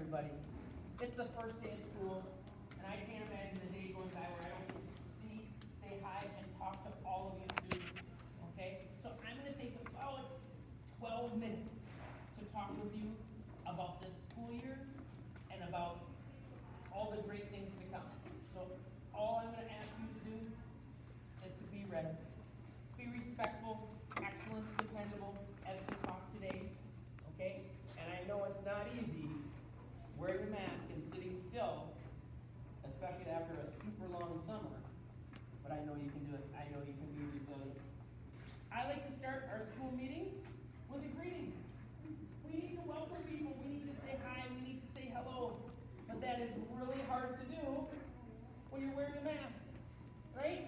everybody. It's the first day of school, and I can't imagine the day going by where I don't get to see, say hi, and talk to all of you students. Okay? So I'm going to take about 12 minutes to talk with you about this school year and about all the great things to come. So all I'm going to ask you to do is to be ready. Be respectful, excellent, dependable as we talk today. Okay? And I know it's not easy wearing a mask and sitting still, especially after a super long summer. But I know you can do it. I know you can be resilient. I like to start our school meetings with a greeting. We need to welcome people. We need to say hi. We need to say hello. But that is really hard to do when you're wearing a mask, right?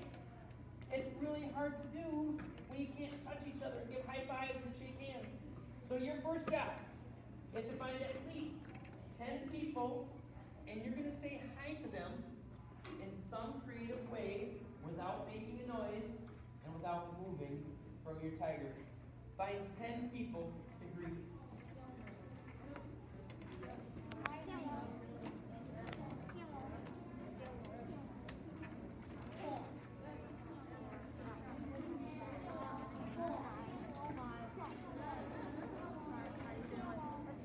It's really hard to do when you can't touch each other and give high fives and shake hands. So your first job is to find at least 10 people, and you're going to say hi to them in some creative way without making a noise and without moving from your tiger. Find 10 people to greet.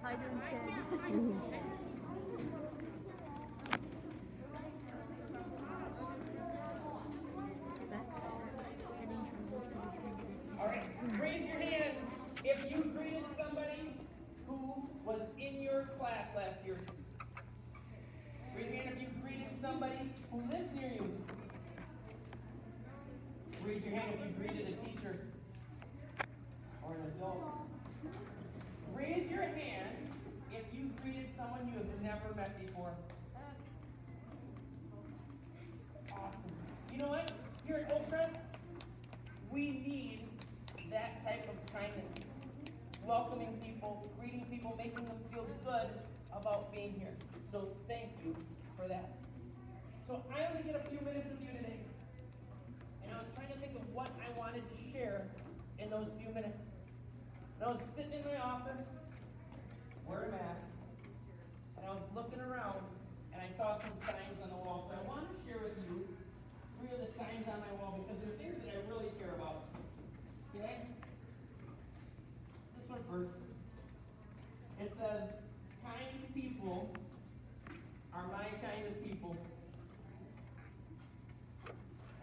Hi, doing kids. All right, raise your hand if you greeted somebody who was in your class last year. Raise your hand if you greeted somebody who lives near you. Raise your hand if you greeted a teacher or an adult. Raise your hand if you greeted someone you have never met before. Awesome. You know what? Here at Oakcrest, we need that type of kindness. Welcoming people, greeting people, making them feel good about being here. So thank you for that. So I only get a few minutes with you today. And I was trying to think of what I wanted to share in those few minutes. And I was sitting in my office, wearing a mask, and I was looking around, and I saw some signs on the wall. So I want to share with you 3 of the signs on my wall because there are things that I really care about. Okay? This one first. It says, kind people are my kind of people.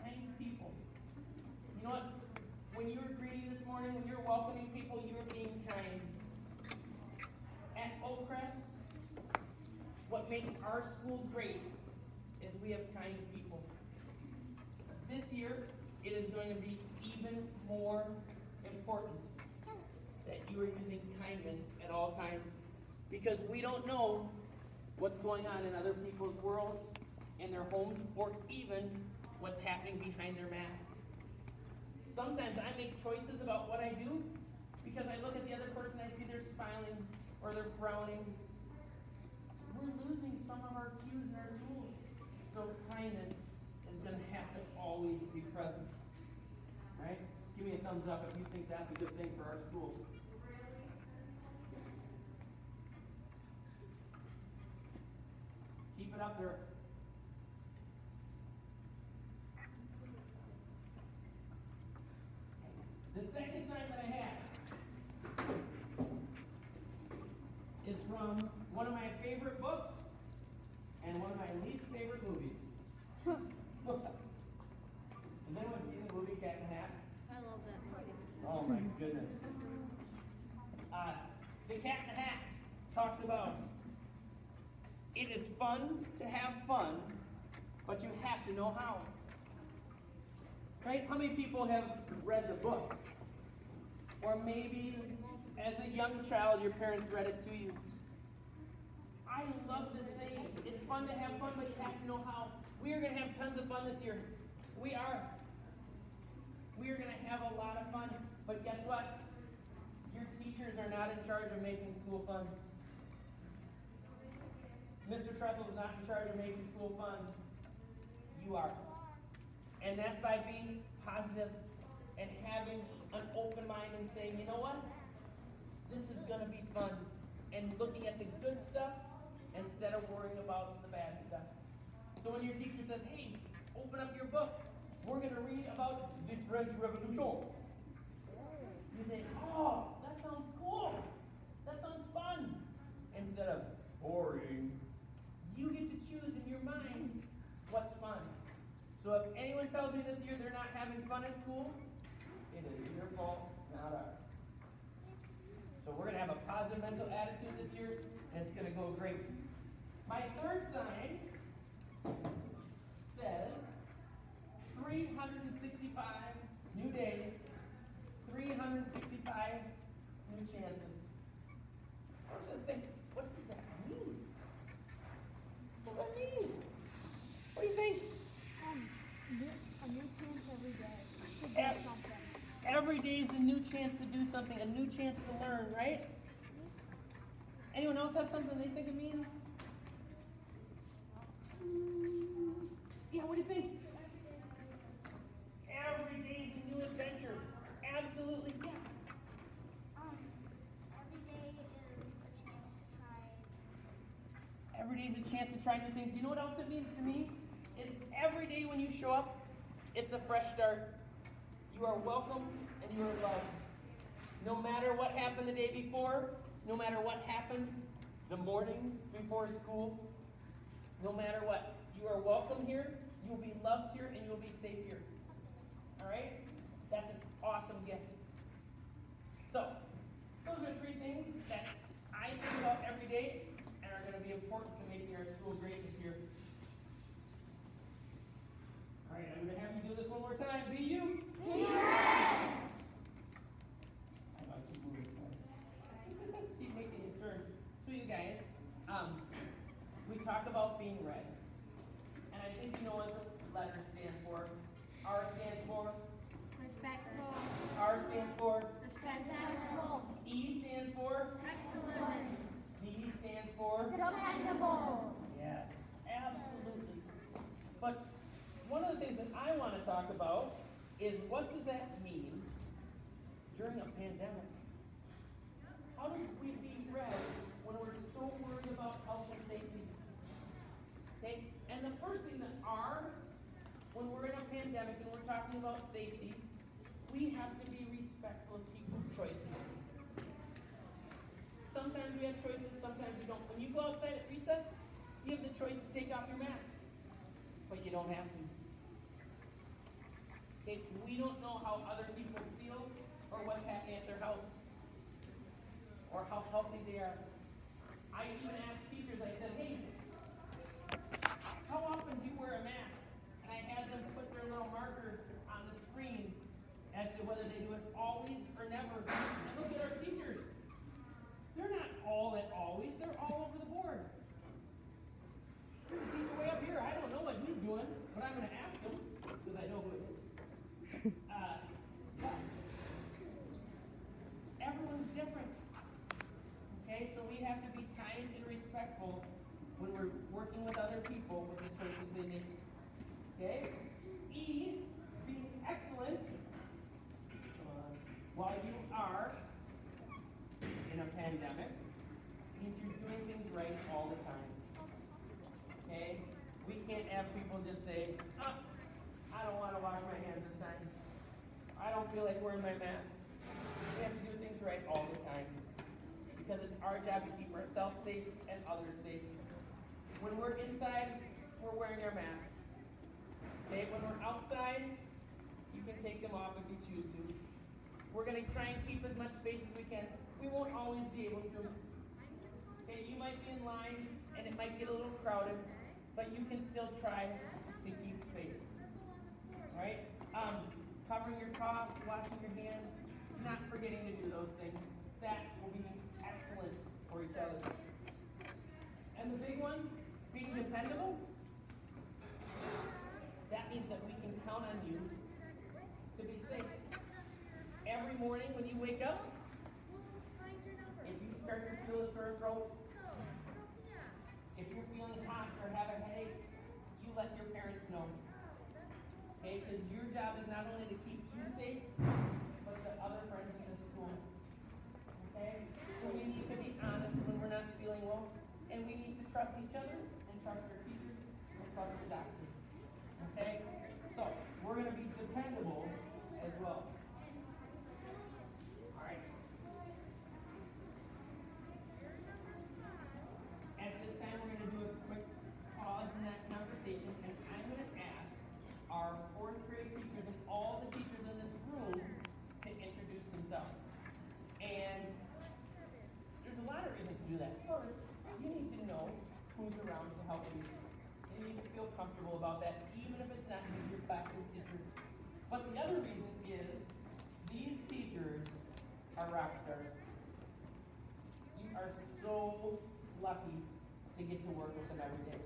Kind people. You know what? When you were greeting this morning, when you're welcoming people, you're being kind. At Oakcrest, what makes our school great is we have kind people. This year, it is going to be even more important that you are using kindness at all times because we don't know what's going on in other people's worlds, in their homes, or even what's happening behind their masks. Sometimes I make choices about what I do because I look at the other person, I see they're smiling or they're frowning. We're losing some of our cues and our tools. So kindness is going to have to always be present. Right? Give me a thumbs up if you think that's a good thing for our school. Keep it up there. The second sign that I have is from one of my favorite books and one of my least favorite movies. Has anyone seen the movie Cat in the Hat? I love that movie. Oh my goodness. The Cat in the Hat talks about it is fun to have fun, but you have to know how. Right? How many people have read the book? Or maybe as a young child, your parents read it to you. I love this saying. It's fun to have fun, but you have to know how. We are going to have tons of fun this year. We are. We are going to have a lot of fun. But guess what? Your teachers are not in charge of making school fun. Mr. Tressel is not in charge of making school fun. You are. And that's by being positive and having an open mind and saying, you know what? This is going to be fun. And looking at the good stuff instead of worrying about the bad stuff. So when your teacher says, hey, open up your book, we're going to read about the French Revolution. You say, oh, that sounds cool. That sounds fun. Instead of boring. You get to choose in your mind what's fun. So if anyone tells me this year they're not having fun at school, it is your fault, not ours. So we're going to have a positive mental attitude this year, and it's going to go great. My third sign says 365 new days, 365 new chances. I was just thinking, what does that mean? What does that mean? What do you think? A new chance every day to do Ev- something. Every day is a new chance to do something, a new chance to learn, right? Anyone else have something they think it means? Yeah, what do you think? Every day is a new adventure. Absolutely, yeah. Every day is a chance to try. Every day is a chance to try new things. You know what else it means to me? Is every day when you show up, it's a fresh start. You are welcome and you are loved. No matter what happened the day before, no matter what happened the morning before school, no matter what, you are welcome here, you will be loved here, and you will be safe here. Alright? That's an awesome gift. So, those are 3 things that I think about every day and are going to be important to making our school great this year. Alright, I'm going to have you do this one more time. Be you. Be red. I know I keep moving, sorry. Keep making it turn. So you guys, we talk about being red. And I think you know what the letters stand for. R stands for? Respectful. R stands for? Respectful. E stands for? Excellent. D stands for? Dependable. Yes, absolutely. But one of the things that I want to talk about is what does that mean during a pandemic? How do we be red when we're so worried about health and safety? Okay, and the first thing that when we're in a pandemic and we're talking about safety, we have to be respectful of people's choices. Sometimes we have choices, sometimes we don't. When you go outside at recess, you have the choice to take off your mask, but you don't have to. Okay, we don't know how other people feel or what's happening at their house or how healthy they are. I even asked teachers, I said, hey, how often do you wear a mask? And I had them put their little marker on the screen as to whether they do it always or never. And look at our teachers. They're not all at always, they're all over the board. There's a teacher way up here, I don't know what he's doing, but I'm going to ask him, because I know who it is. But everyone's different. Okay, so we have to be kind and respectful when we're working with other people with the choices they make. Okay? E, being excellent while you are in a pandemic means you're doing things right all the time. Okay? We can't have people just say, I don't want to wash my hands this time. I don't feel like wearing my mask. We have to do things right all the time. Because it's our job to keep ourselves safe and others safe. When we're inside, we're wearing our masks. Okay, when we're outside, you can take them off if you choose to. We're going to try and keep as much space as we can. We won't always be able to. Okay, you might be in line and it might get a little crowded, but you can still try to keep space. Alright? Covering your cough, washing your hands, not forgetting to do those things. That will be excellent for each other. And the big one, being dependable. That means that we can count on you to be safe. Every morning when you wake up, if you start to feel a sore throat, if you're feeling hot or have a headache, you let your parents know. Okay, because your job is not only to keep you safe, but the other friends in the school. Okay? So we need to be honest when we're not feeling well, and we need to trust then first, you need to know who's around to help you. You need to feel comfortable about that, even if it's not with your classroom teacher. But the other reason is, these teachers are rock stars. You are so lucky to get to work with them every day.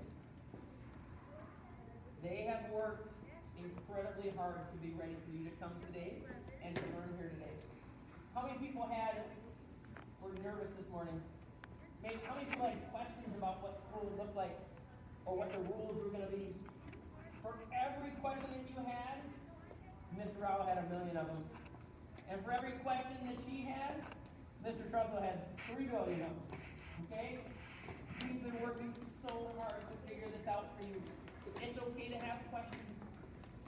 They have worked incredibly hard to be ready for you to come today and to learn here today. How many people were nervous this morning? Maybe how many people had questions about what school would look like or what the rules were going to be? For every question that you had, Miss Rao had 1 million of them. And for every question that she had, Mr. Trussell had 3 billion of them. Okay? We've been working so hard to figure this out for you. It's okay to have questions,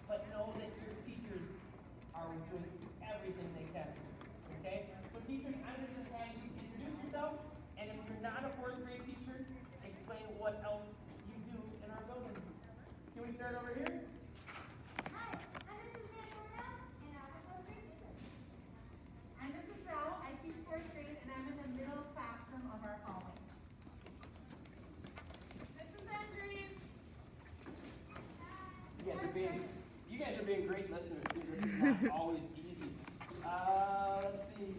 but know that your teachers are doing everything they can. Okay? So teachers, I'm going to just have you introduce yourself, and if you're not a 4th grade teacher, explain what else you do in our building. Can we start over here? Hi, I'm Mrs. Manuela, and I'm a 4th grade teacher. I'm Mrs. Rao, I teach 4th grade, and I'm in the middle classroom of our hallway. Mrs. Andrews. You guys are being great listeners too. This is not always easy. Let's see.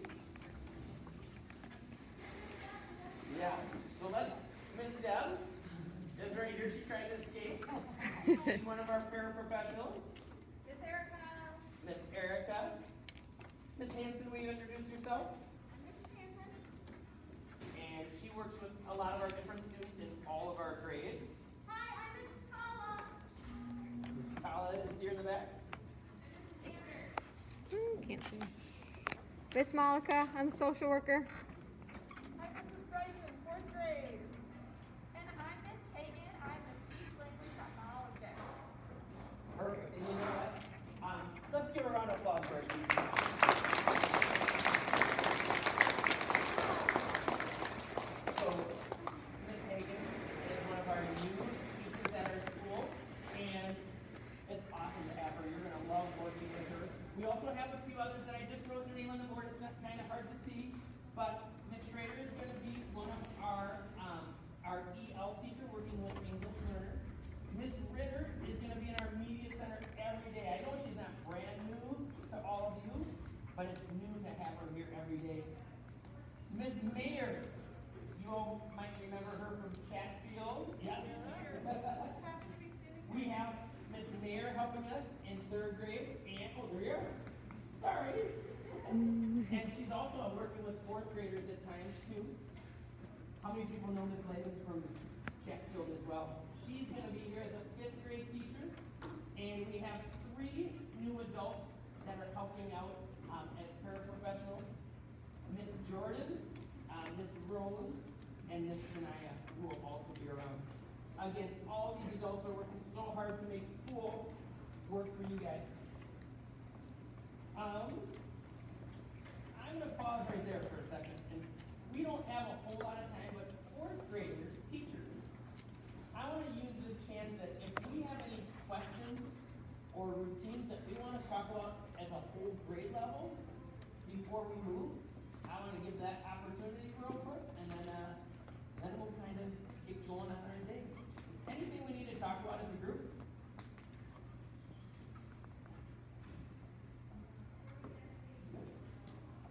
Yeah. So Miss Deb is right here. She's trying to escape. She's one of our paraprofessionals. Miss Erica. Miss Erica. Miss Hanson, will you introduce yourself? I'm Mrs. Hanson. And she works with a lot of our different students in all of our grades. Hi, I'm Mrs. Kala. Miss Kala is here in the back. I'm Mrs. Amber. Can't see. Miss Malika, I'm a social worker. I'm Mrs. Bryson, 4th grade. And I'm Miss Hagan. I'm a speech language pathologist. Perfect. And you know what? Let's give a round of applause for our teachers. So, Miss Hagan is one of our new teachers at our school, and it's awesome to have her. You're going to love working with her. We also have a few others that I just wrote their name on the board. It's kind of hard to see, but Miss Schrader is going to be one of our EL teacher working with English learners. Miss Ritter is going to be in our media center every day. I know she's not brand new to all of you, but it's new to have her here every day. Miss Mayer, you all might remember her from Chatfield. Yes. We have Miss Mayer helping us in 3rd grade, and there you are. Sorry. And she's also working with 4th graders at times too. How many people know Miss Levens from Chatfield as well? She's going to be here as a 5th grade teacher, and we have 3 new adults that are helping out as paraprofessionals. Miss Jordan, Miss Rose, and Miss Sanaya, who will also be around. Again, all these adults are working so hard to make school work for you guys. I'm going to pause right there for a second. And we don't have a whole lot of time, but 4th graders, teachers, I want to use this chance that if we have any questions or routines that we want to talk about as a whole grade level before we move, I want to give that opportunity real quick, and then we'll kind of get going on our day. Anything we need to talk about as a group?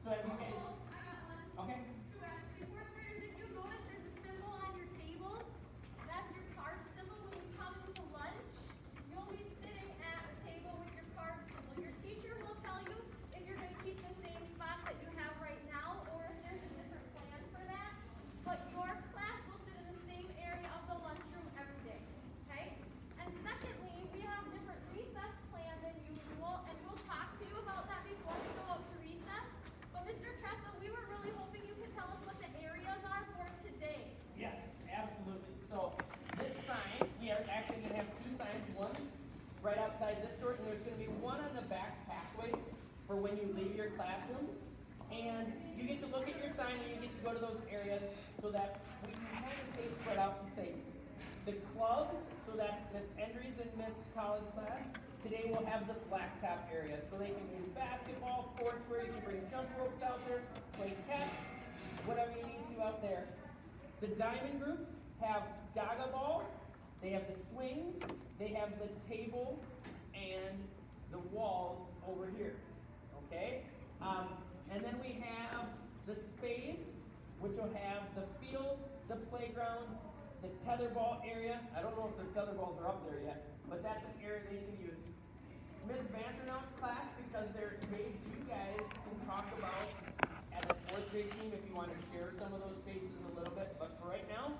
So have you guys? Okay. So actually, 4th graders, if you notice, there's a symbol on your table. That's your card symbol. When you come into lunch, you'll be sitting at a table with your card symbol. Your teacher will tell you if you're going to keep the same spot that you have right now, or if there's a different plan for that. But your class will sit in the same area of the lunchroom every day. Okay? And secondly, we have different recess plan than usual, and we'll talk to you about that before we go out to recess. But Mr. Tressa, we were really hoping you could tell us what the areas are for today. Yes, absolutely. So this sign, we are actually going to have 2 signs. One right outside this door, and there's going to be one on the back pathway for when you leave your classroom. And you get to look at your sign and you get to go to those areas so that we can kind of stay spread out and safe. The clubs, so that's Miss Endry's and Miss Collins' class, today we'll have the blacktop area. So they can do basketball, foursquare, you can bring jump ropes out there, play catch, whatever you need to out there. The diamond groups have gaga ball, they have the swings, they have the table, and the walls over here. Okay? And then we have the spades, which will have the field, the playground, the tetherball area. I don't know if their tetherballs are up there yet, but that's an area they can use. Miss Vanternau's class, because there's spades, you guys can talk about as a fourth grade team if you want to share some of those spaces a little bit, but for right now,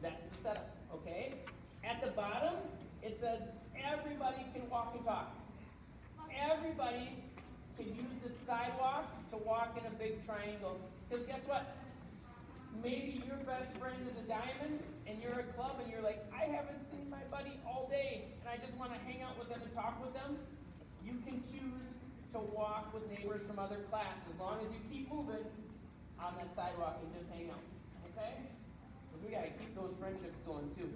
that's the setup, okay? At the bottom, it says everybody can walk and talk. Everybody can use the sidewalk to walk in a big triangle. Because guess what? Maybe your best friend is a diamond and you're a club and you're like, I haven't seen my buddy all day and I just want to hang out with them and talk with them. You can choose to walk with neighbors from other classes as long as you keep moving on that sidewalk and just hang out. Okay? Because we got to keep those friendships going too.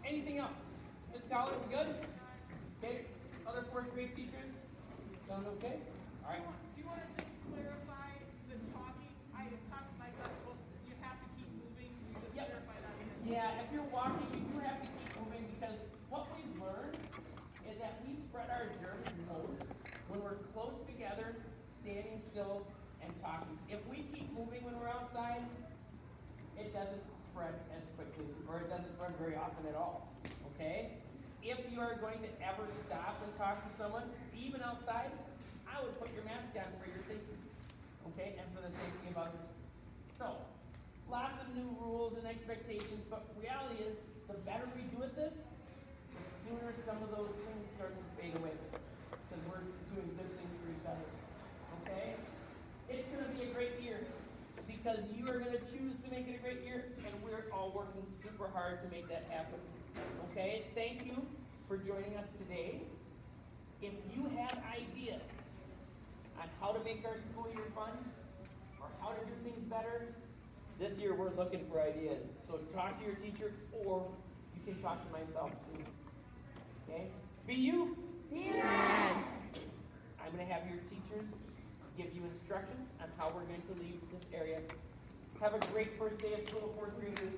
Anything else? Miss Scholar, we good? Okay. Other fourth grade teachers? Sound okay? All right. Do you want to just clarify the talking? I talked to my gut, well, you have to keep moving. You just Yep. clarify that. Yeah, if you're walking, you do have to keep moving because what we've learned is that we spread our germs most when we're close together, standing still, and talking. If we keep moving when we're outside, it doesn't spread as quickly, or it doesn't spread very often at all. Okay? If you are going to ever stop and talk to someone, even outside, I would put your mask on for your safety. Okay? And for the safety of others. So, lots of new rules and expectations, but reality is, the better we do at this, the sooner some of those things start to fade away. Because we're doing good things for each other. Okay? It's going to be a great year. Because you are going to choose to make it a great year, and we're all working super hard to make that happen. Okay? Thank you for joining us today. If you have ideas on how to make our school year fun, or how to do things better, this year we're looking for ideas. So talk to your teacher, or you can talk to myself too. Okay? Be you. I'm going to have your teachers give you instructions on how we're going to leave this area. Have a great first day of school, fourth graders.